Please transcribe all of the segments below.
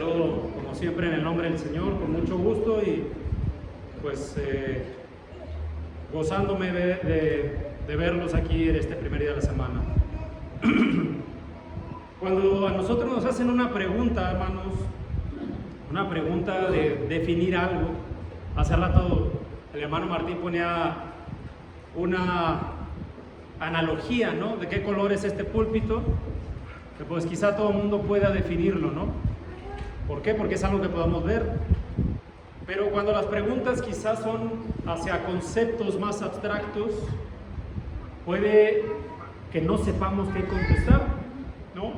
saludo como siempre en el nombre del Señor, con mucho gusto y pues gozándome de verlos aquí en este primer día de la semana. Cuando a nosotros nos hacen una pregunta, hermanos, una pregunta de definir algo, hace rato el hermano Martín ponía una analogía, ¿no? De qué color es este púlpito, que pues quizá todo el mundo pueda definirlo, ¿no? ¿Por qué? Porque es algo que podamos ver. Pero cuando las preguntas quizás son hacia conceptos más abstractos, puede que no sepamos qué contestar, ¿no?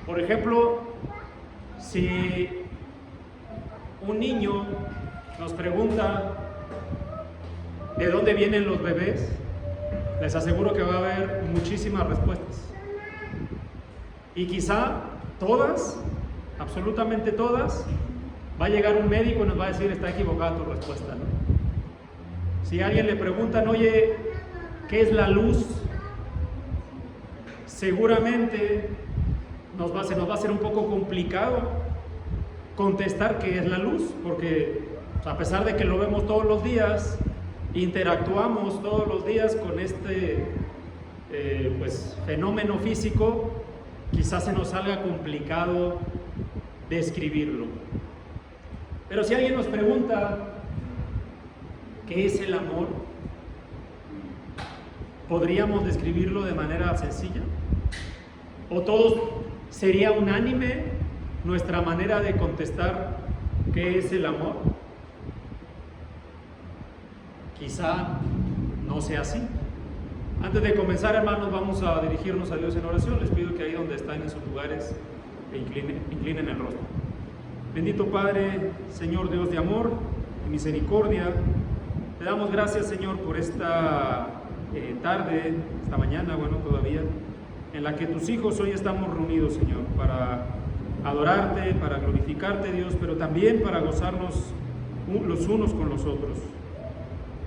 Por ejemplo, si un niño nos pregunta ¿de dónde vienen los bebés? Les aseguro que va a haber muchísimas respuestas. Y quizá todas, absolutamente todas, va a llegar un médico y nos va a decir está equivocada tu respuesta, ¿no? Si a alguien le preguntan, oye, ¿qué es la luz? Seguramente se nos va a hacer un poco complicado contestar qué es la luz, porque a pesar de que lo vemos todos los días, interactuamos todos los días con este fenómeno físico, quizás se nos salga complicado describirlo. Pero si alguien nos pregunta ¿qué es el amor? ¿Podríamos describirlo de manera sencilla? ¿O todos sería unánime nuestra manera de contestar qué es el amor? Quizá no sea así. Antes de comenzar, hermanos, vamos a dirigirnos a Dios en oración. Les pido que ahí donde están en sus lugares inclinen el rostro. Bendito Padre, Señor Dios de amor y misericordia, te damos gracias, Señor, por esta tarde, esta mañana, bueno, todavía, en la que tus hijos hoy estamos reunidos, Señor, para adorarte, para glorificarte, Dios, pero también para gozarnos los unos con los otros.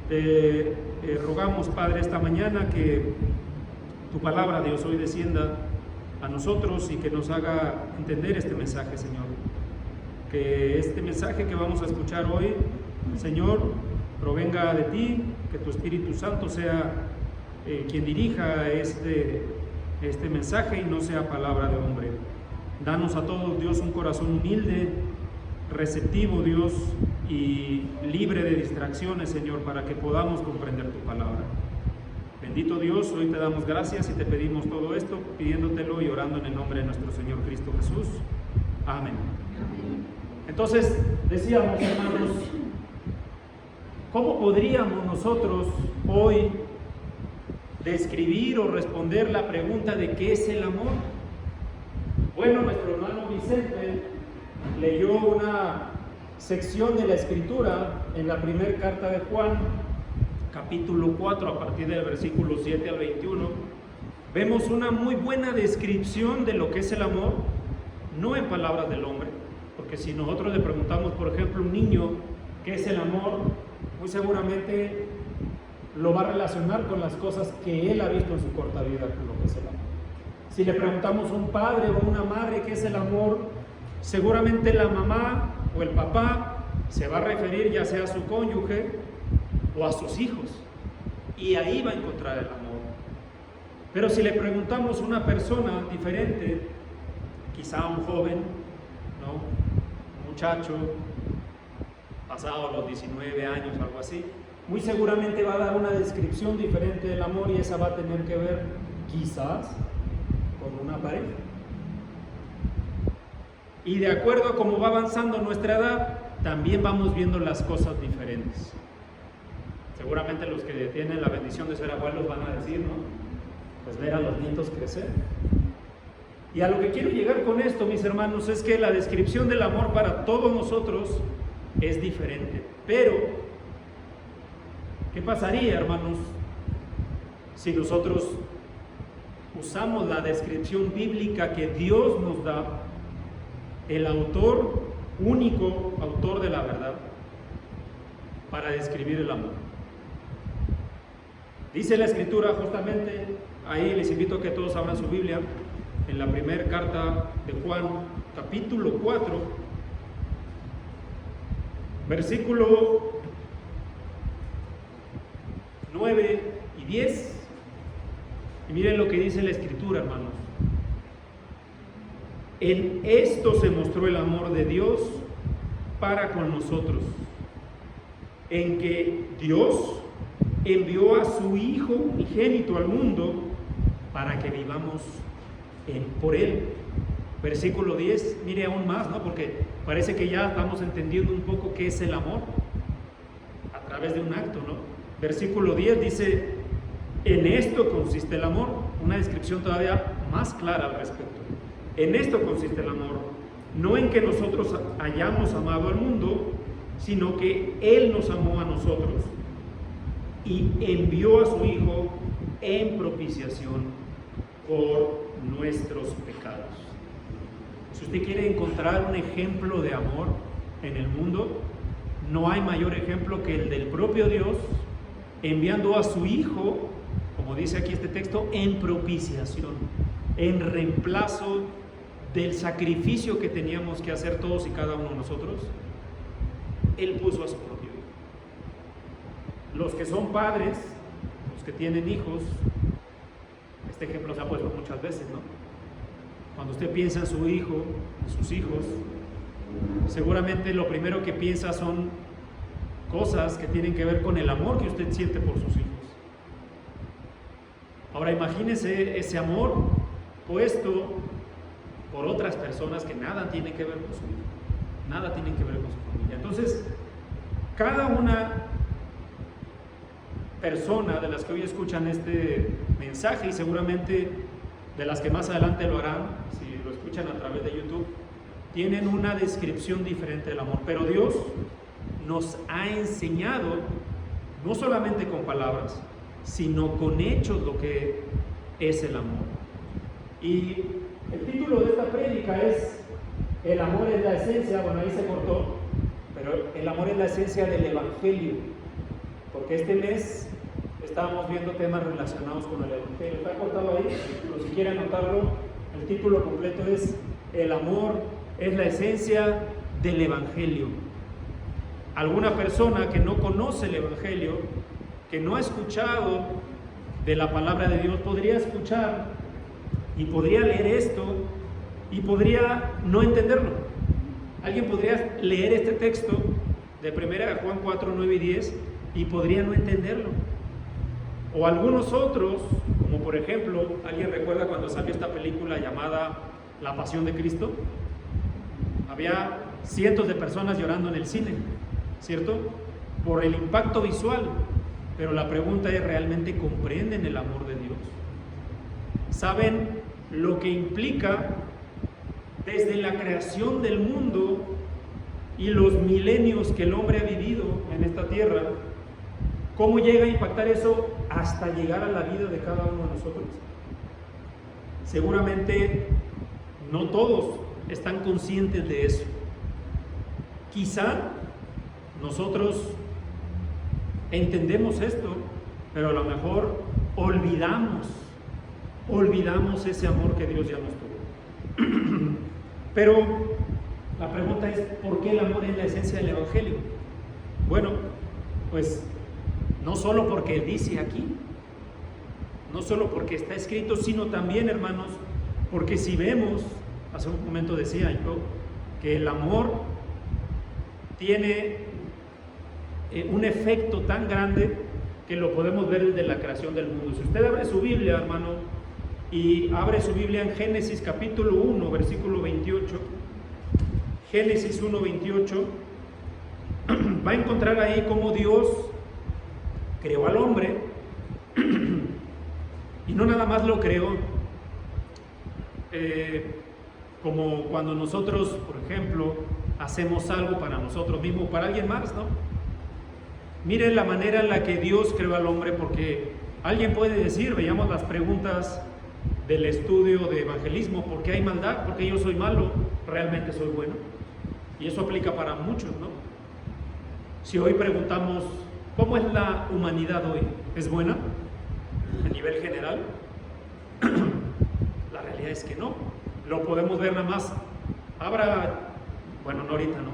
Te rogamos, Padre, esta mañana que tu palabra, Dios, hoy descienda a nosotros y que nos haga entender este mensaje, Señor. Que este mensaje que vamos a escuchar hoy, Señor, provenga de ti, que tu Espíritu Santo sea quien dirija este mensaje y no sea palabra de hombre. Danos a todos, Dios, un corazón humilde, receptivo, Dios, y libre de distracciones, Señor, para que podamos comprender tu palabra. Bendito Dios, hoy te damos gracias y te pedimos todo esto, pidiéndotelo y orando en el nombre de nuestro Señor Cristo Jesús. Amén. Entonces, decíamos, hermanos, ¿cómo podríamos nosotros hoy describir o responder la pregunta de qué es el amor? Bueno, nuestro hermano Vicente leyó una sección de la Escritura en la primera carta de Juan, capítulo 4, a partir del versículo 7 al 21. Vemos una muy buena descripción de lo que es el amor, no en palabras del hombre, porque si nosotros le preguntamos, por ejemplo, a un niño qué es el amor, muy seguramente lo va a relacionar con las cosas que él ha visto en su corta vida con lo que es el amor. Si le preguntamos a un padre o una madre qué es el amor, seguramente la mamá o el papá se va a referir ya sea a su cónyuge o a sus hijos, y ahí va a encontrar el amor. Pero si le preguntamos a una persona diferente, quizá a un joven, ¿no? Un muchacho pasado los 19 años, algo así, muy seguramente va a dar una descripción diferente del amor, y esa va a tener que ver quizás con una pareja. Y de acuerdo a cómo va avanzando nuestra edad, también vamos viendo las cosas diferentes. Seguramente los que tienen la bendición de ser abuelos van a decir, ¿no? Pues ver a los nietos crecer. Y a lo que quiero llegar con esto, mis hermanos, es que la descripción del amor para todos nosotros es diferente. Pero, ¿qué pasaría, hermanos, si nosotros usamos la descripción bíblica que Dios nos da, el autor, único autor de la verdad, para describir el amor? Dice la Escritura justamente, ahí les invito a que todos abran su Biblia, en la primera carta de Juan, capítulo 4, Versículo 9 y 10. Y miren lo que dice la Escritura, hermanos. En esto se mostró el amor de Dios para con nosotros, en que Dios envió a su Hijo unigénito al mundo para que vivamos por Él. Versículo 10, mire aún más, ¿no? Porque parece que ya estamos entendiendo un poco qué es el amor a través de un acto, ¿no? Versículo 10 dice: en esto consiste el amor. Una descripción todavía más clara al respecto. En esto consiste el amor, no en que nosotros hayamos amado al mundo, sino que Él nos amó a nosotros y envió a su Hijo en propiciación por nuestros pecados. Si usted quiere encontrar un ejemplo de amor en el mundo, no hay mayor ejemplo que el del propio Dios enviando a su Hijo, como dice aquí este texto, en propiciación, en reemplazo del sacrificio que teníamos que hacer todos y cada uno de nosotros. Él puso a su propio Hijo. Los que son padres, los que tienen hijos, este ejemplo se ha puesto muchas veces, ¿no? Cuando usted piensa en su hijo, en sus hijos, seguramente lo primero que piensa son cosas que tienen que ver con el amor que usted siente por sus hijos. Ahora imagínese ese amor puesto por otras personas que nada tienen que ver con su hijo, nada tienen que ver con su familia. Entonces, cada una persona de las que hoy escuchan este mensaje, y seguramente de las que más adelante lo harán, si lo escuchan a través de YouTube, tienen una descripción diferente del amor. Pero Dios nos ha enseñado, no solamente con palabras, sino con hechos, lo que es el amor. Y el título de esta prédica es: el amor es la esencia. Bueno, ahí se cortó, pero el amor es la esencia del Evangelio, porque este mes estábamos viendo temas relacionados con el Evangelio. Está cortado ahí, pero si quieren anotarlo, el título completo es: el amor es la esencia del Evangelio. Alguna persona que no conoce el Evangelio, que no ha escuchado de la palabra de Dios, podría escuchar y podría leer esto y podría no entenderlo. Alguien podría leer este texto de 1 Juan 4, 9 y 10 y podría no entenderlo. O algunos otros, como por ejemplo, ¿alguien recuerda cuando salió esta película llamada La Pasión de Cristo? Había cientos de personas llorando en el cine, ¿cierto? Por el impacto visual. Pero la pregunta es: ¿realmente comprenden el amor de Dios? ¿Saben lo que implica desde la creación del mundo y los milenios que el hombre ha vivido en esta tierra? ¿Cómo llega a impactar eso hasta llegar a la vida de cada uno de nosotros? Seguramente no todos están conscientes de eso. Quizá nosotros entendemos esto, pero a lo mejor olvidamos ese amor que Dios ya nos tuvo. Pero la pregunta es: ¿por qué el amor es la esencia del Evangelio? Bueno, pues no solo porque dice aquí, no solo porque está escrito, sino también, hermanos, porque si vemos, hace un momento decía yo, que el amor tiene un efecto tan grande que lo podemos ver desde la creación del mundo. Si usted abre su Biblia, hermano, y abre su Biblia en Génesis capítulo 1, versículo 28, Génesis 1, 28, va a encontrar ahí cómo Dios creó al hombre, y no nada más lo creó como cuando nosotros, por ejemplo, hacemos algo para nosotros mismos, para alguien más, ¿no? Miren la manera en la que Dios creó al hombre, porque alguien puede decir, veamos las preguntas del estudio de evangelismo: ¿por qué hay maldad? ¿Por qué yo soy malo? ¿Realmente soy bueno? Y eso aplica para muchos, ¿no? Si hoy preguntamos, ¿cómo es la humanidad hoy? ¿Es buena a nivel general? La realidad es que no. Lo podemos ver nada más. Bueno, no ahorita, ¿no?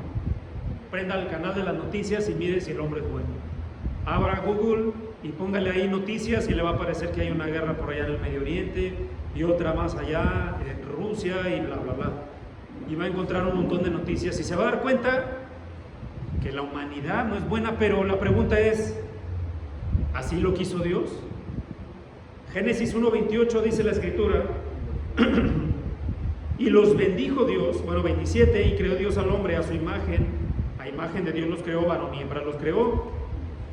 prenda el canal de las noticias y mire si el hombre es bueno. Abra Google y póngale ahí noticias y le va a parecer que hay una guerra por allá en el Medio Oriente y otra más allá en Rusia y bla, bla, bla. Y va a encontrar un montón de noticias y se va a dar cuenta que la humanidad no es buena, pero la pregunta es, ¿así lo quiso Dios? Génesis 1:28 dice la Escritura, y los bendijo Dios, 27, y creó Dios al hombre a su imagen, a imagen de Dios los creó, varón y hembra los creó,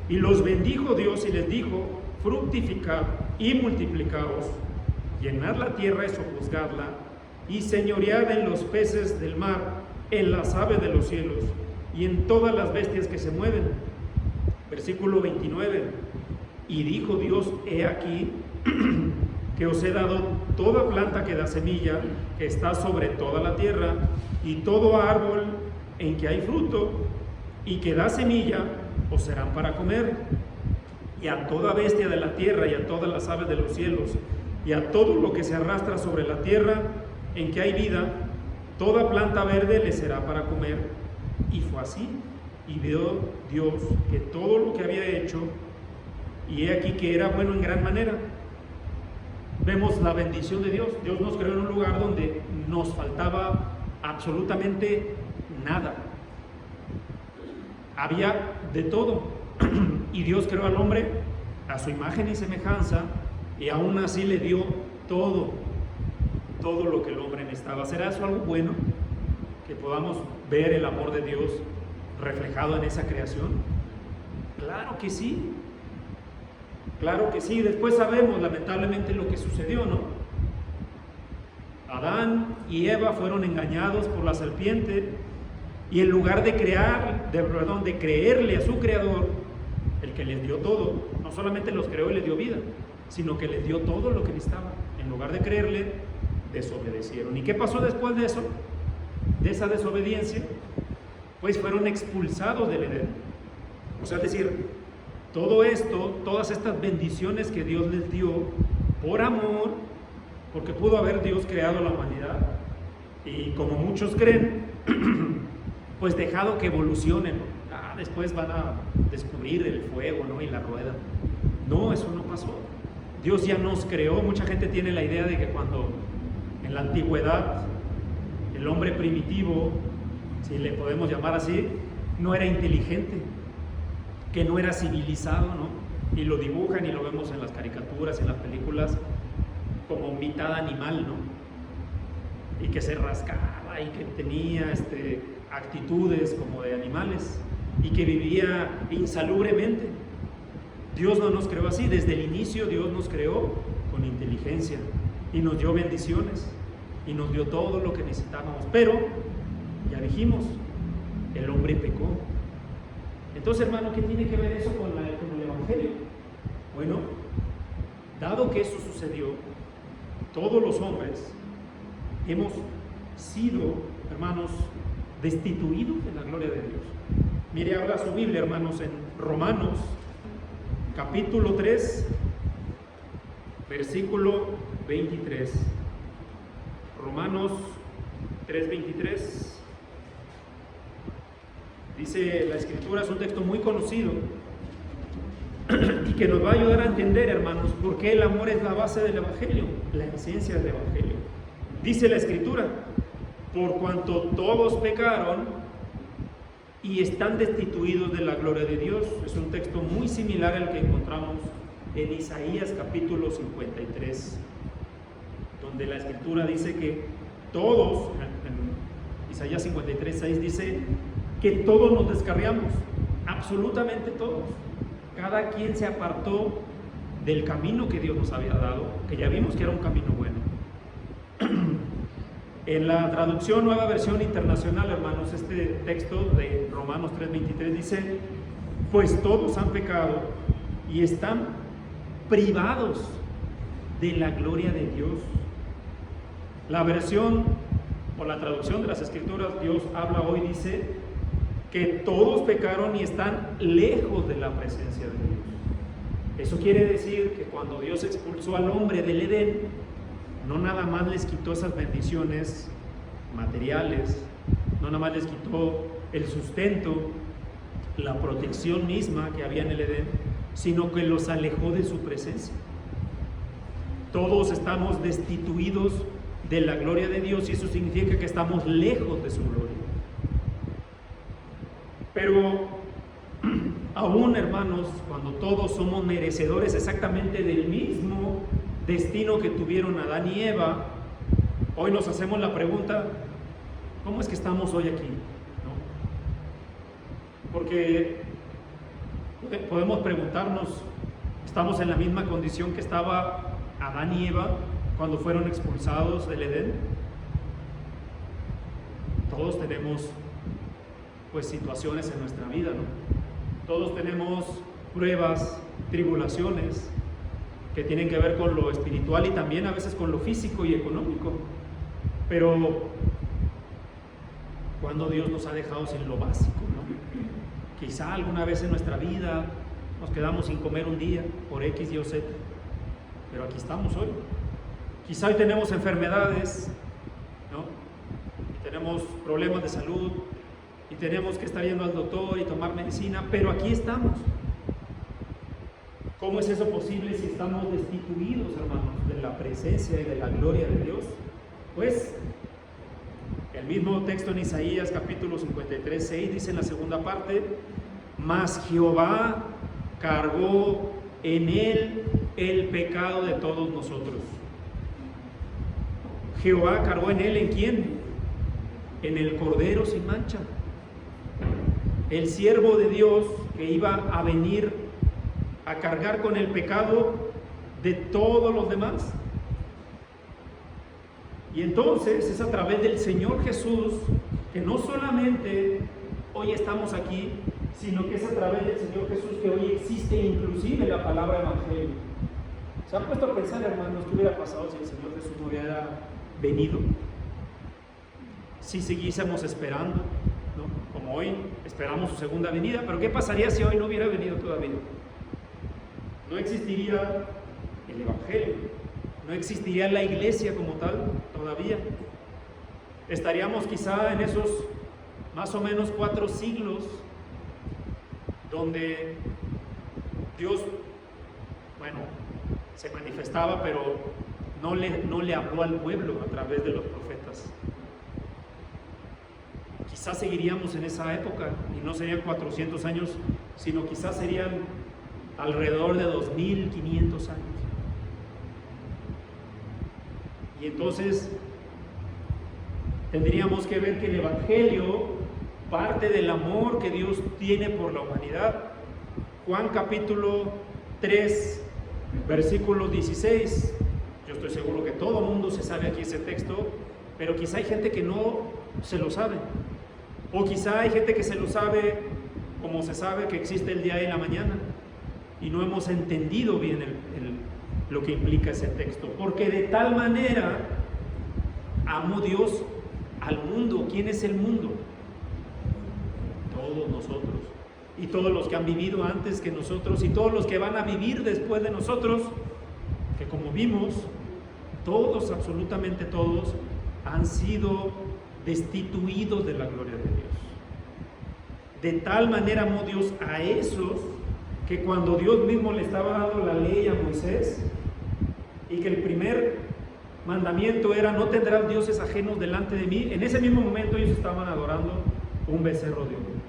y los bendijo Dios y les dijo, fructificad y multiplicaos, llenad la tierra y sojuzgadla, y señoread en los peces del mar, en las aves de los cielos, y en todas las bestias que se mueven. Versículo 29, y dijo Dios, he aquí, que os he dado toda planta que da semilla, que está sobre toda la tierra, y todo árbol en que hay fruto, y que da semilla, os serán para comer, y a toda bestia de la tierra, y a todas las aves de los cielos, y a todo lo que se arrastra sobre la tierra, en que hay vida, toda planta verde le será para comer. Y fue así, y vio Dios que todo lo que había hecho, y he aquí que era bueno en gran manera. Vemos la bendición de Dios. Dios nos creó en un lugar donde nos faltaba absolutamente nada. Había de todo. Y Dios creó al hombre a su imagen y semejanza, y aún así le dio todo lo que el hombre necesitaba. ¿Será eso algo bueno? Que podamos ver el amor de Dios reflejado en esa creación. Claro que sí. Claro que sí. Después sabemos lamentablemente lo que sucedió, ¿no? Adán y Eva fueron engañados por la serpiente, y en lugar de creerle a su creador, el que les dio todo, no solamente los creó y les dio vida, sino que les dio todo lo que necesitaban. En lugar de creerle, desobedecieron. ¿Y qué pasó después de eso? De esa desobediencia, pues fueron expulsados del Edén. O sea, es decir, todo esto, todas estas bendiciones que Dios les dio por amor, porque pudo haber Dios creado la humanidad y, como muchos creen, pues dejado que evolucionen. Después van a descubrir el fuego, ¿no? Y la rueda. No, eso no pasó. Dios ya nos creó. Mucha gente tiene la idea de que cuando en la antigüedad el hombre primitivo, si le podemos llamar así, no era inteligente, que no era civilizado, ¿no? Y lo dibujan y lo vemos en las caricaturas, en las películas, como mitad animal, ¿no? Y que se rascaba y que tenía actitudes como de animales y que vivía insalubremente. Dios no nos creó así. Desde el inicio Dios nos creó con inteligencia y nos dio bendiciones y nos dio todo lo que necesitábamos. Pero, ya dijimos, el hombre pecó. Entonces, hermano, ¿qué tiene que ver eso con el Evangelio? Bueno, dado que eso sucedió, todos los hombres hemos sido, hermanos, destituidos de la gloria de Dios. Mire ahora su Biblia, hermanos, en Romanos, capítulo 3, versículo 23. Romanos 3:23. Dice la Escritura, es un texto muy conocido y que nos va a ayudar a entender, hermanos, por qué el amor es la base del Evangelio, la esencia del Evangelio. Dice la Escritura, por cuanto todos pecaron y están destituidos de la gloria de Dios. Es un texto muy similar al que encontramos en Isaías capítulo 53, donde la Escritura dice que todos, en Isaías 53:6 dice que todos nos descarriamos, absolutamente todos. Cada quien se apartó del camino que Dios nos había dado, que ya vimos que era un camino bueno. En la traducción Nueva Versión Internacional, hermanos, este texto de Romanos 3:23 dice, pues todos han pecado y están privados de la gloria de Dios. La versión o la traducción de las Escrituras, Dios habla hoy, dice que todos pecaron y están lejos de la presencia de Dios. Eso quiere decir que cuando Dios expulsó al hombre del Edén, no nada más les quitó esas bendiciones materiales, No nada más les quitó el sustento, la protección misma que había en el Edén, sino que los alejó de su presencia. Todos estamos destituidos de la gloria de Dios y eso significa que estamos lejos de su gloria. Pero aún, hermanos, cuando todos somos merecedores exactamente del mismo destino que tuvieron Adán y Eva, hoy nos hacemos la pregunta, ¿cómo es que estamos hoy aquí? ¿No? Porque podemos preguntarnos, ¿estamos en la misma condición que estaba Adán y Eva cuando fueron expulsados del Edén? Todos tenemos pues situaciones en nuestra vida, ¿no? Todos tenemos pruebas, tribulaciones que tienen que ver con lo espiritual y también a veces con lo físico y económico. Pero cuando Dios nos ha dejado sin lo básico, ¿no? Quizá alguna vez en nuestra vida nos quedamos sin comer un día por X, Y o Z, pero aquí estamos hoy. Quizá hoy tenemos enfermedades, ¿no? Y tenemos problemas de salud y tenemos que estar yendo al doctor y tomar medicina, pero aquí estamos. ¿Cómo es eso posible si estamos destituidos, hermanos, de la presencia y de la gloria de Dios? Pues el mismo texto en Isaías capítulo 53, 6 dice en la segunda parte: mas Jehová cargó en él el pecado de todos nosotros. Jehová cargó en él, ¿en quién? En el Cordero sin mancha, el siervo de Dios que iba a venir a cargar con el pecado de todos los demás. Y entonces es a través del Señor Jesús que no solamente hoy estamos aquí, sino que es a través del Señor Jesús que hoy existe inclusive la palabra evangelio. ¿Se han puesto a pensar, hermanos, qué hubiera pasado si el Señor Jesús no hubiera venido? Si siguiésemos esperando, ¿no? Como hoy esperamos su segunda venida, pero ¿qué pasaría si hoy no hubiera venido todavía? No existiría el evangelio, no existiría la iglesia como tal todavía. Estaríamos quizá en esos más o menos 4 siglos donde Dios, bueno, se manifestaba, pero no le habló al pueblo a través de los profetas. Quizás seguiríamos en esa época y no serían 400 años, sino quizás serían alrededor de 2500 años. Y entonces tendríamos que ver que el evangelio parte del amor que Dios tiene por la humanidad. Juan capítulo 3, versículo 16. Yo estoy seguro que todo el mundo se sabe aquí ese texto, pero quizá hay gente que no se lo sabe. O quizá hay gente que se lo sabe como se sabe que existe el día y la mañana, y no hemos entendido bien lo que implica ese texto. Porque de tal manera amó Dios al mundo. ¿Quién es el mundo? Todos nosotros, y todos los que han vivido antes que nosotros, y todos los que van a vivir después de nosotros, que como vimos, todos, absolutamente todos, han sido destituidos de la gloria de Dios. De tal manera amó Dios a esos, que cuando Dios mismo le estaba dando la ley a Moisés, y que el primer mandamiento era: no tendrás dioses ajenos delante de mí, en ese mismo momento ellos estaban adorando un becerro de oro.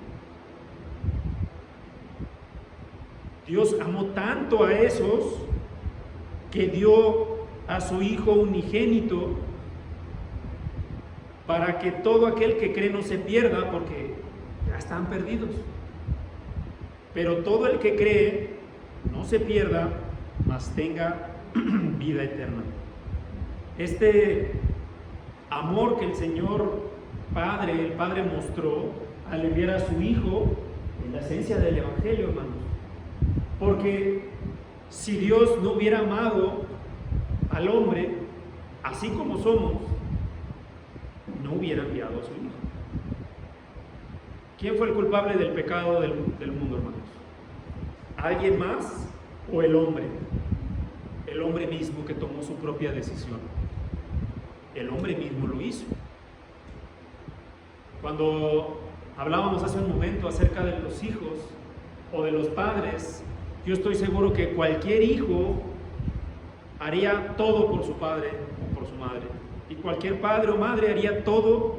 Dios amó tanto a esos que dio a su Hijo unigénito para que todo aquel que cree no se pierda, porque ya están perdidos, pero todo el que cree no se pierda, mas tenga vida eterna. Este amor que el Señor Padre, el Padre mostró al enviar a su Hijo, en la esencia del Evangelio, hermanos. Porque si Dios no hubiera amado al hombre así como somos, no hubiera enviado a su Hijo. ¿Quién fue el culpable del pecado del mundo, hermanos? ¿Alguien más o el hombre? El hombre mismo, que tomó su propia decisión. El hombre mismo lo hizo. Cuando hablábamos hace un momento acerca de los hijos o de los padres, yo estoy seguro que cualquier hijo haría todo por su padre o por su madre. Y cualquier padre o madre haría todo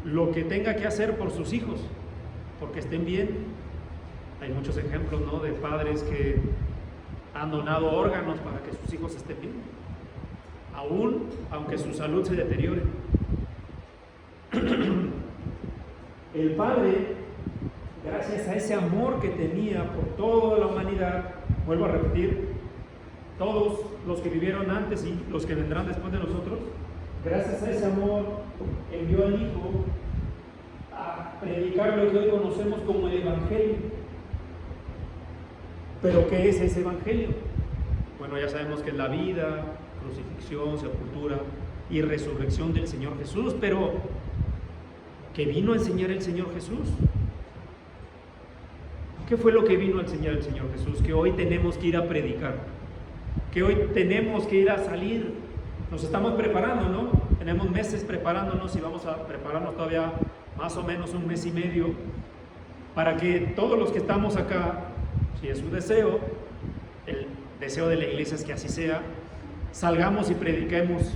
lo que tenga que hacer por sus hijos, porque estén bien. Hay muchos ejemplos, ¿no?, de padres que han donado órganos para que sus hijos estén bien, aún aunque su salud se deteriore. El padre, gracias a ese amor que tenía por toda la humanidad, vuelvo a repetir, todos los que vivieron antes y los que vendrán después de nosotros, gracias a ese amor envió al Hijo a predicar lo que hoy conocemos como el Evangelio. ¿Pero qué es ese Evangelio? Bueno, ya sabemos que es la vida, crucifixión, sepultura y resurrección del Señor Jesús, pero ¿qué vino a enseñar el Señor Jesús? ¿Qué fue lo que vino a enseñar el Señor Jesús? Que hoy tenemos que ir a predicar, que hoy tenemos que ir a salir. Nos estamos preparando, ¿no? Tenemos meses preparándonos y vamos a prepararnos todavía más o menos un mes y medio para que todos los que estamos acá, si es su deseo, el deseo de la iglesia es que así sea, salgamos y prediquemos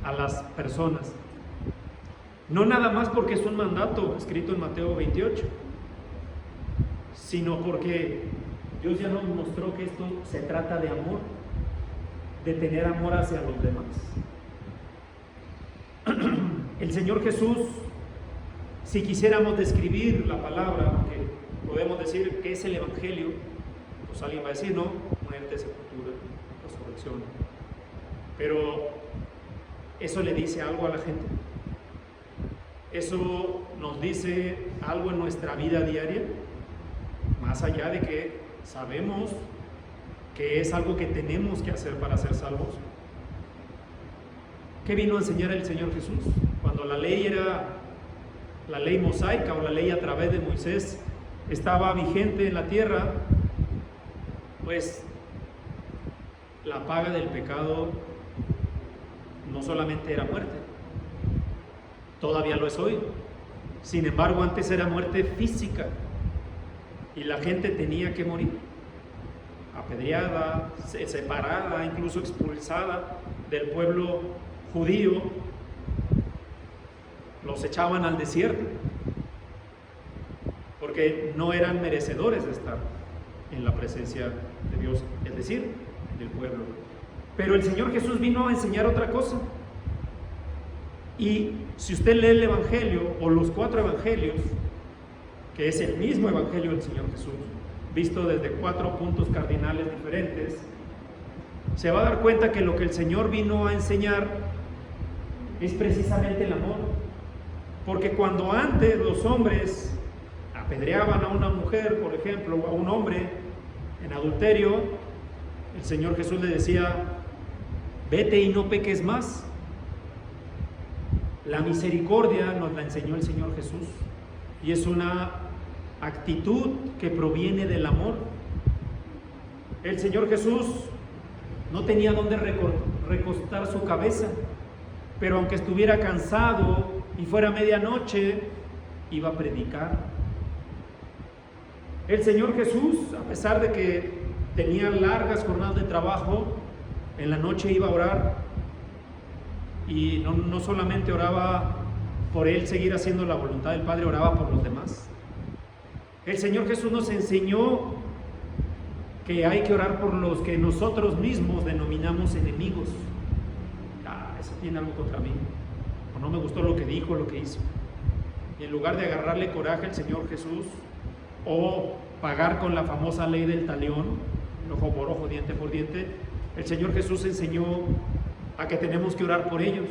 a las personas. No nada más porque es un mandato escrito en Mateo 28, sino porque Dios ya nos mostró que esto se trata de amor, de tener amor hacia los demás. El Señor Jesús, si quisiéramos describir la palabra, que podemos decir que es el Evangelio, pues alguien va a decir, no, muerte, sepultura, resurrección. Pero eso le dice algo a la gente. Eso nos dice algo en nuestra vida diaria, más allá de que sabemos que es algo que tenemos que hacer para ser salvos. ¿Qué vino a enseñar el Señor Jesús? Cuando la ley era la ley mosaica o la ley a través de Moisés estaba vigente en la tierra, pues la paga del pecado no solamente era muerte, todavía lo es hoy. Sin embargo, antes era muerte física y la gente tenía que morir, apedreada, separada, incluso expulsada del pueblo judío. Los echaban al desierto porque no eran merecedores de estar en la presencia de Dios, es decir, del pueblo. Pero el Señor Jesús vino a enseñar otra cosa. Y si usted lee el Evangelio o los 4 Evangelios, que es el mismo Evangelio del Señor Jesús, visto desde 4 puntos cardinales diferentes, se va a dar cuenta que lo que el Señor vino a enseñar es precisamente el amor. Porque cuando antes los hombres apedreaban a una mujer, por ejemplo, o a un hombre en adulterio, el Señor Jesús le decía, vete y no peques más. La misericordia nos la enseñó el Señor Jesús y es una actitud que proviene del amor. El Señor Jesús no tenía dónde recostar su cabeza, pero aunque estuviera cansado y fuera medianoche, iba a predicar. El Señor Jesús, a pesar de que tenía largas jornadas de trabajo, en la noche iba a orar. Y no solamente oraba por Él seguir haciendo la voluntad del Padre, oraba por los demás. El Señor Jesús nos enseñó que hay que orar por los que nosotros mismos denominamos enemigos. Ese tiene algo contra mí, o no me gustó lo que dijo, lo que hizo. Y en lugar de agarrarle coraje al Señor Jesús, o pagar con la famosa ley del talión, ojo por ojo, diente por diente, el Señor Jesús enseñó a que tenemos que orar por ellos.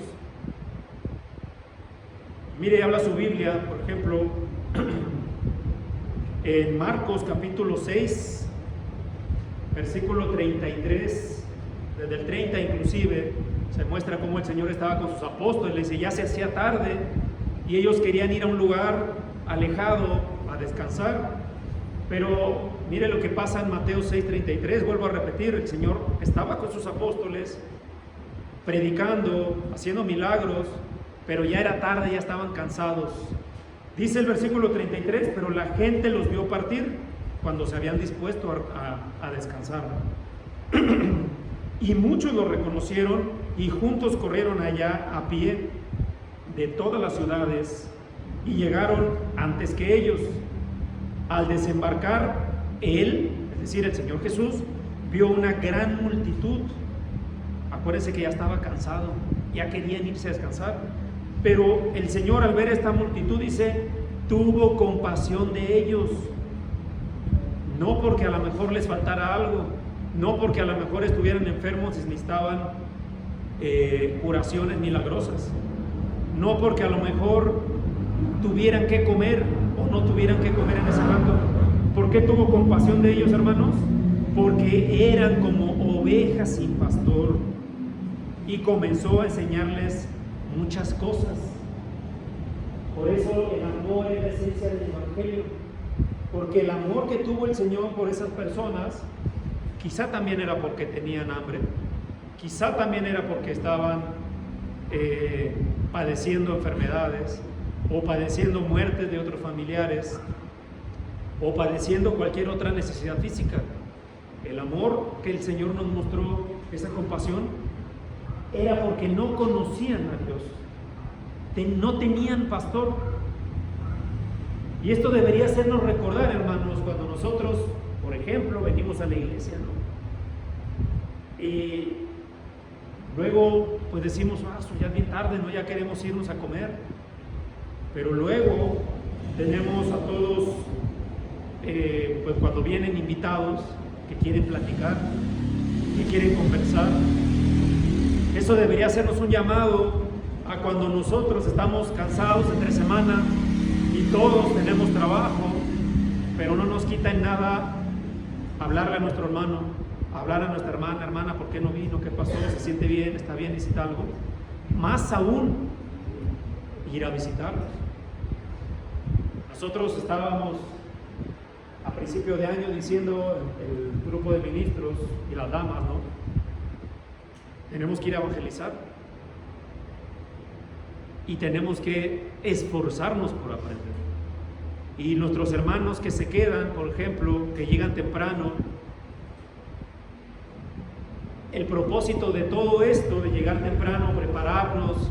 Mire, habla su Biblia, por ejemplo, en Marcos capítulo 6, versículo 33, desde el 30 inclusive, se muestra cómo el Señor estaba con sus apóstoles y ya se hacía tarde y ellos querían ir a un lugar alejado a descansar. Pero mire lo que pasa en Mateo 6:33, vuelvo a repetir, el Señor estaba con sus apóstoles predicando, haciendo milagros, pero ya era tarde, ya estaban cansados Dice el versículo 33, pero la gente los vio partir cuando se habían dispuesto a descansar. Y muchos lo reconocieron y juntos corrieron allá a pie de todas las ciudades y llegaron antes que ellos. Al desembarcar, él, es decir, el Señor Jesús, vio una gran multitud. Acuérdense que ya estaba cansado, ya querían irse a descansar. Pero el Señor, al ver esta multitud, dice, tuvo compasión de ellos. No porque a lo mejor les faltara algo, no porque a lo mejor estuvieran enfermos y necesitaban curaciones milagrosas, no porque a lo mejor tuvieran que comer o no tuvieran que comer en ese rato. ¿Por qué tuvo compasión de ellos, hermanos? Porque eran como ovejas sin pastor y comenzó a enseñarles muchas cosas. Por eso el amor es la esencia del Evangelio, porque el amor que tuvo el Señor por esas personas, quizá también era porque tenían hambre, quizá también era porque estaban padeciendo enfermedades, o padeciendo muertes de otros familiares, o padeciendo cualquier otra necesidad física. El amor que el Señor nos mostró, esa compasión, era porque no conocían a Dios, no tenían pastor. Y esto debería hacernos recordar, hermanos, cuando nosotros, por ejemplo, venimos a la iglesia, ¿no? Y luego pues decimos, ya es bien tarde, ¿no? Ya queremos irnos a comer. Pero luego tenemos a todos, pues cuando vienen invitados que quieren platicar, que quieren conversar. Eso debería hacernos un llamado a cuando nosotros estamos cansados entre semana y todos tenemos trabajo, pero no nos quita en nada hablarle a nuestro hermano, hablar a nuestra hermana, ¿por qué no vino? ¿Qué pasó? ¿Se siente bien? ¿Está bien? ¿Necesita algo? Más aún, ir a visitarlos. Nosotros estábamos a principio de año diciendo, el grupo de ministros y las damas, ¿no? Tenemos que ir a evangelizar y tenemos que esforzarnos por aprender. Y nuestros hermanos que se quedan, por ejemplo, que llegan temprano, el propósito de todo esto, de llegar temprano, prepararnos,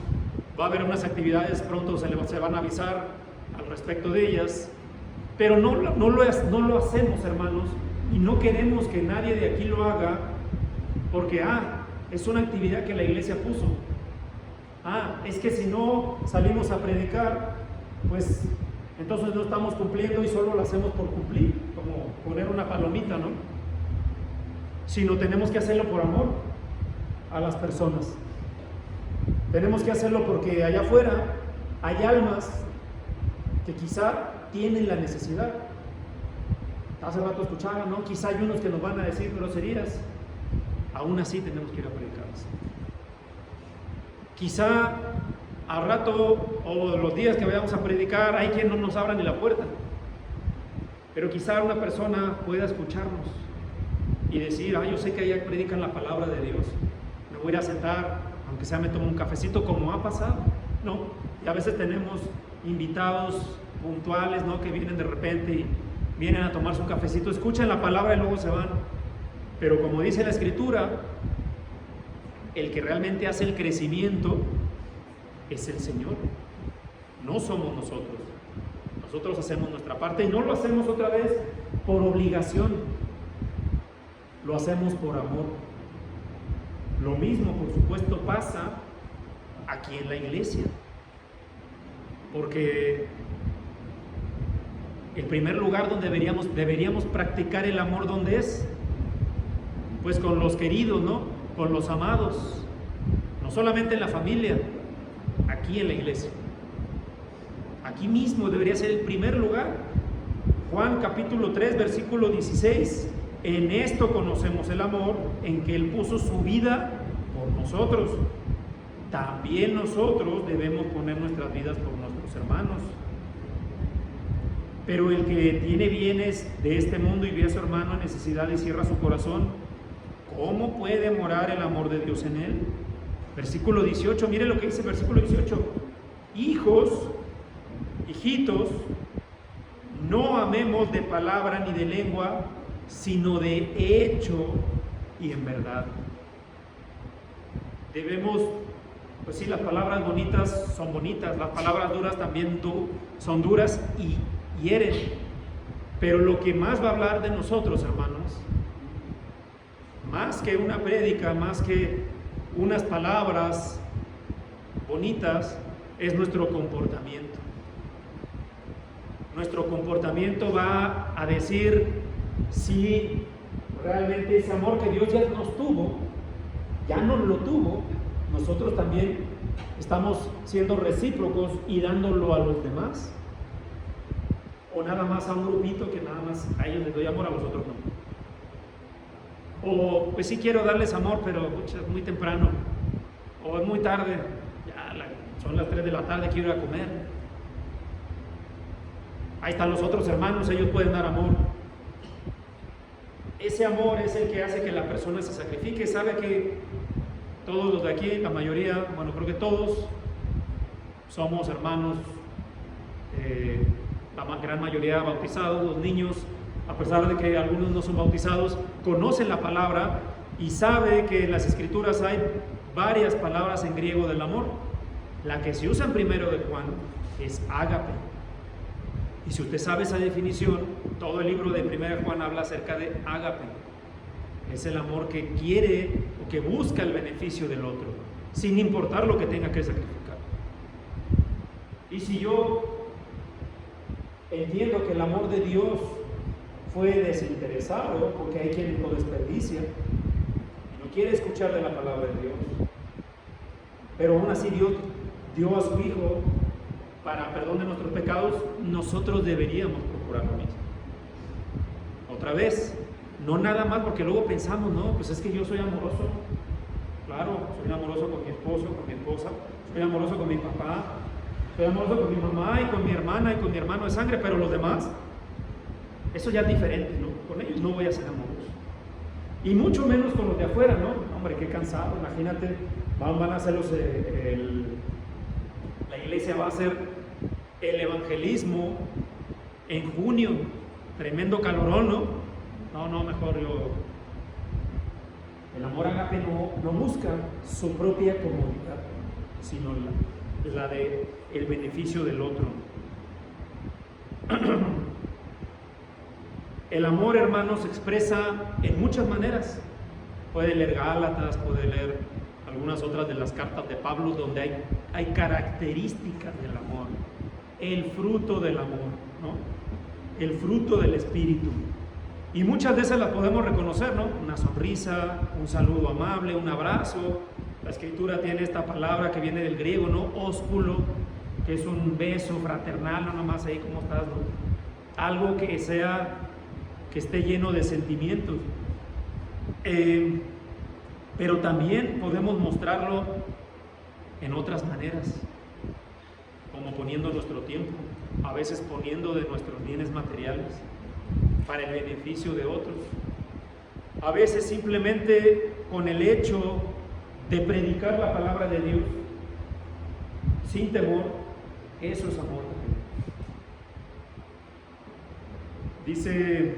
va a haber unas actividades, pronto se van a avisar al respecto de ellas, pero no lo hacemos, hermanos, y no queremos que nadie de aquí lo haga porque, es una actividad que la iglesia puso. Es que si no salimos a predicar, pues entonces no estamos cumpliendo y solo lo hacemos por cumplir, como poner una palomita, ¿no? Sino tenemos que hacerlo por amor a las personas. Tenemos que hacerlo porque allá afuera hay almas que quizá tienen la necesidad. Hace rato escuchaba, ¿no? Quizá hay unos que nos van a decir groserías. Aún así tenemos que ir a predicarles. Quizá al rato o los días que vayamos a predicar hay quien no nos abra ni la puerta, pero quizá una persona pueda escucharnos y decir, yo sé que allá predican la palabra de Dios, me voy a ir a sentar, aunque sea me tomo un cafecito, como ha pasado, ¿no? Y a veces tenemos invitados puntuales, ¿no? Que vienen de repente y vienen a tomarse un cafecito, escuchan la palabra y luego se van. Pero como dice la Escritura, el que realmente hace el crecimiento es el Señor, no somos nosotros. Nosotros hacemos nuestra parte y no lo hacemos otra vez por obligación, lo hacemos por amor. Lo mismo, por supuesto, pasa aquí en la iglesia, porque el primer lugar donde deberíamos practicar el amor, ¿dónde es? Pues con los queridos, ¿no? Con los amados, no solamente en la familia, aquí en la iglesia. Aquí mismo debería ser el primer lugar. Juan capítulo 3, versículo 16, en esto conocemos el amor, en que Él puso su vida por nosotros. También nosotros debemos poner nuestras vidas por nuestros hermanos. Pero el que tiene bienes de este mundo y ve a su hermano en necesidad y cierra su corazón, ¿cómo puede morar el amor de Dios en él? Versículo 18, mire lo que dice el versículo 18. Hijos, hijitos, no amemos de palabra ni de lengua, sino de hecho y en verdad. Debemos, pues sí, las palabras bonitas son bonitas, las palabras duras también son duras y hieren. Pero lo que más va a hablar de nosotros, hermanos, más que una prédica, más que unas palabras bonitas, es nuestro comportamiento. Nuestro comportamiento va a decir si realmente ese amor que Dios ya nos tuvo, ya nos lo tuvo, nosotros también estamos siendo recíprocos y dándolo a los demás. O nada más a un grupito que nada más a ellos les doy amor, a los otros no. O pues sí quiero darles amor, pero es muy temprano. O es muy tarde, son las 3 de la tarde, quiero ir a comer. Ahí están los otros hermanos, ellos pueden dar amor. Ese amor es el que hace que la persona se sacrifique. Sabe que todos los de aquí, la mayoría, bueno, creo que todos somos hermanos, la gran mayoría bautizados. Los niños, a pesar de que algunos no son bautizados, conocen la palabra y sabe que en las escrituras hay varias palabras en griego del amor. La que se usa en 1 de Juan es ágape. Y si usted sabe esa definición, todo el libro de 1 de Juan habla acerca de ágape. Es el amor que quiere o que busca el beneficio del otro, sin importar lo que tenga que sacrificar. Y si yo entiendo que el amor de Dios fue desinteresado, porque hay quien lo desperdicia y no quiere escuchar de la palabra de Dios, pero aún así Dios dio a su Hijo para perdón de nuestros pecados, nosotros deberíamos procurar lo mismo. Otra vez, no nada más porque luego pensamos, no, pues es que yo soy amoroso. Claro, soy amoroso con mi esposo, con mi esposa, soy amoroso con mi papá, soy amoroso con mi mamá y con mi hermana y con mi hermano de sangre, pero los demás, eso ya es diferente, ¿no? Con ellos no voy a ser amoroso. Y mucho menos con los de afuera, ¿no? Hombre, qué cansado, imagínate, van a hacer la iglesia va a hacer el evangelismo en junio, tremendo calorón, ¿no? No, mejor yo. El amor ágape no busca su propia comodidad, sino la de el beneficio del otro. El amor, hermanos, se expresa en muchas maneras. Puede leer Gálatas, puede leer algunas otras de las cartas de Pablo, donde hay características del amor, el fruto del amor, ¿no? El fruto del Espíritu. Y muchas de esas las podemos reconocer, ¿no? Una sonrisa, un saludo amable, un abrazo. La Escritura tiene esta palabra que viene del griego, ¿no? Ósculo, que es un beso fraternal, no nomás ahí, ¿cómo estás? ¿No? Algo que esté lleno de sentimientos. Pero también podemos mostrarlo en otras maneras, como poniendo nuestro tiempo, a veces poniendo de nuestros bienes materiales para el beneficio de otros, a veces simplemente con el hecho de predicar la palabra de Dios sin temor. Eso es amor. Dice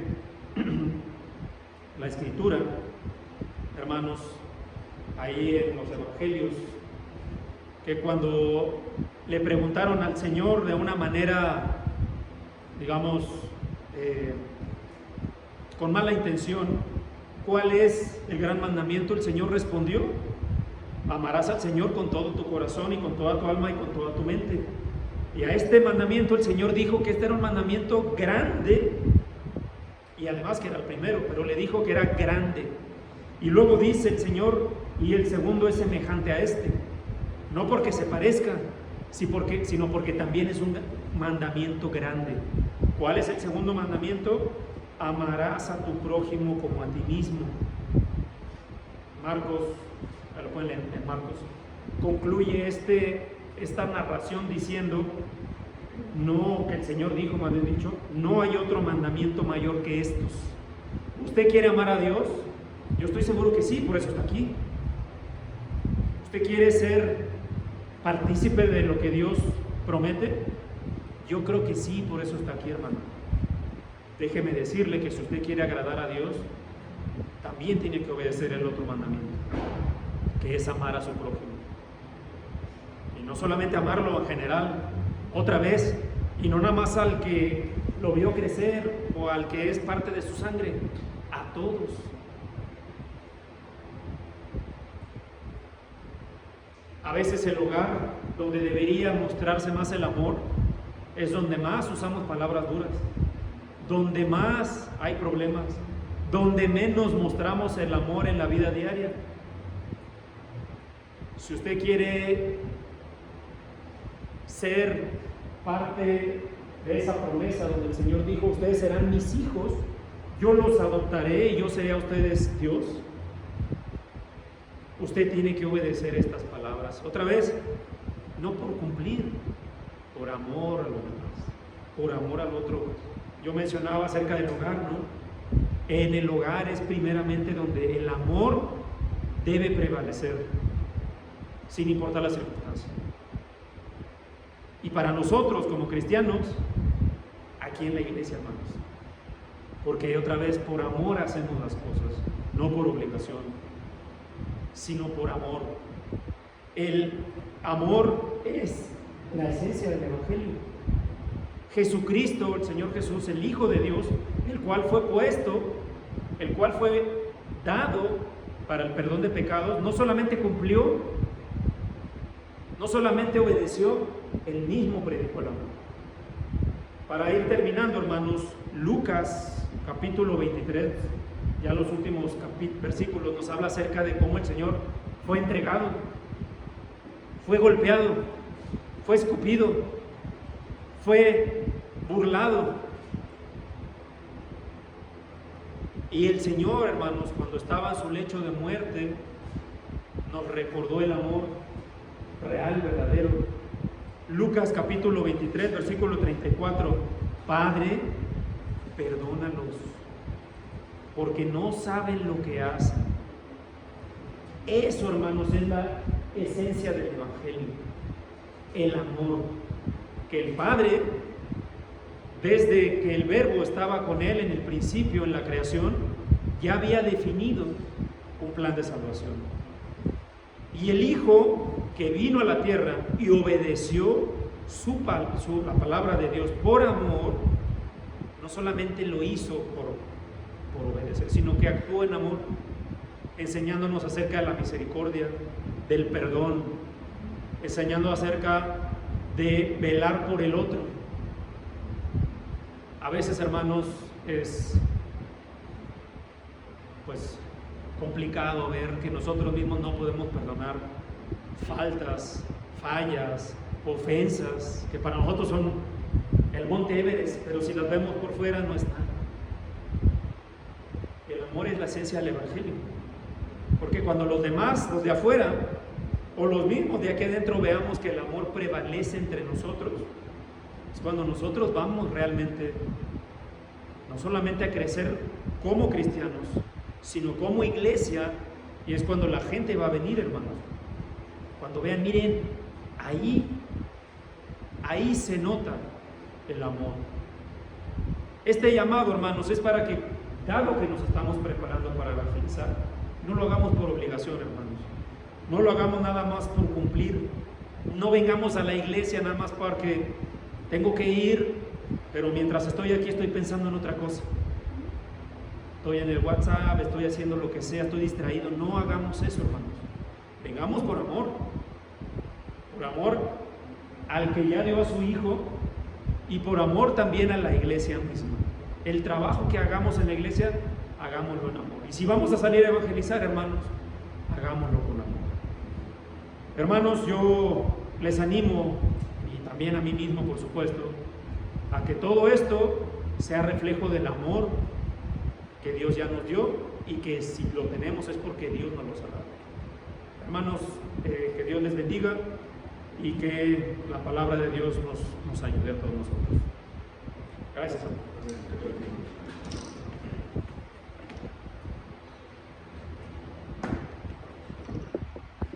la Escritura, hermanos, ahí en los evangelios, que cuando le preguntaron al Señor de una manera, digamos, con mala intención, ¿cuál es el gran mandamiento? El Señor respondió: amarás al Señor con todo tu corazón y con toda tu alma y con toda tu mente. Y a este mandamiento el Señor dijo que este era un mandamiento grande, y además que era el primero, pero le dijo que era grande. Y luego dice el Señor, y el segundo es semejante a este, no porque se parezca, sino porque también es un mandamiento grande. ¿Cuál es el segundo mandamiento? Amarás a tu prójimo como a ti mismo. Marcos, lo pueden leer en Marcos, concluye esta narración diciendo, no, que el Señor dijo, más bien dicho, no hay otro mandamiento mayor que estos. ¿Usted quiere amar a Dios? Yo estoy seguro que sí, por eso está aquí. ¿Usted quiere ser partícipe de lo que Dios promete? Yo creo que sí, por eso está aquí, hermano. Déjeme decirle que si usted quiere agradar a Dios, también tiene que obedecer el otro mandamiento, que es amar a su prójimo. Y no solamente amarlo en general, otra vez, y no nada más al que lo vio crecer o al que es parte de su sangre, a todos. A veces el hogar donde debería mostrarse más el amor es donde más usamos palabras duras, donde más hay problemas, donde menos mostramos el amor en la vida diaria. Si usted quiere ser parte de esa promesa donde el Señor dijo, ustedes serán mis hijos, yo los adoptaré y yo seré a ustedes Dios, usted tiene que obedecer estas palabras. Otra vez, no por cumplir, por amor a los demás, por amor al otro. Yo mencionaba acerca del hogar, ¿no? En el hogar es primeramente donde el amor debe prevalecer, sin importar la circunstancia. Y para nosotros como cristianos, aquí en la iglesia, hermanos, porque otra vez por amor hacemos las cosas, no por obligación, sino por amor. El amor es la esencia del Evangelio. Jesucristo, el Señor Jesús, el Hijo de Dios, el cual fue puesto, el cual fue dado para el perdón de pecados, no solamente cumplió, no solamente obedeció, él mismo predicó el amor. Para ir terminando, hermanos, Lucas capítulo 23, ya los últimos versículos nos habla acerca de cómo el Señor fue entregado, fue golpeado, fue escupido, fue burlado. Y el Señor, hermanos, cuando estaba en su lecho de muerte, nos recordó el amor real, verdadero. Lucas capítulo 23, versículo 34. Padre, perdónalos, porque no saben lo que hacen. Eso, hermanos, es la esencia del Evangelio, el amor. Que el Padre, desde que el Verbo estaba con Él en el principio, en la creación, ya había definido un plan de salvación. Y el Hijo, que vino a la tierra y obedeció la palabra de Dios por amor, no solamente lo hizo por obedecer, sino que actuó en amor, enseñándonos acerca de la misericordia, del perdón, enseñando acerca de velar por el otro. A veces, hermanos, es complicado ver que nosotros mismos no podemos perdonar faltas, fallas, ofensas, que para nosotros son el monte Everest, pero si las vemos por fuera no es nada. El amor es la esencia del Evangelio, porque cuando los demás, los de afuera, o los mismos de aquí adentro, veamos que el amor prevalece entre nosotros, es cuando nosotros vamos realmente, no solamente a crecer como cristianos, sino como iglesia, y es cuando la gente va a venir, hermanos. Cuando vean, miren, ahí se nota el amor. Este llamado, hermanos, es para que, dado que nos estamos preparando para evangelizar, no lo hagamos por obligación, hermanos. No lo hagamos nada más por cumplir. No vengamos a la iglesia nada más porque tengo que ir, pero mientras estoy aquí estoy pensando en otra cosa. Estoy en el WhatsApp, estoy haciendo lo que sea, estoy distraído. No hagamos eso, hermanos. Vengamos por amor al que ya dio a su Hijo y por amor también a la iglesia misma. El trabajo que hagamos en la iglesia, hagámoslo en amor. Y si vamos a salir a evangelizar, hermanos, hagámoslo con amor. Hermanos, yo les animo, y también a mí mismo, por supuesto, a que todo esto sea reflejo del amor que Dios ya nos dio y que si lo tenemos es porque Dios nos los ha dado. Hermanos, que Dios les bendiga y que la palabra de Dios nos ayude a todos nosotros. Gracias a todos.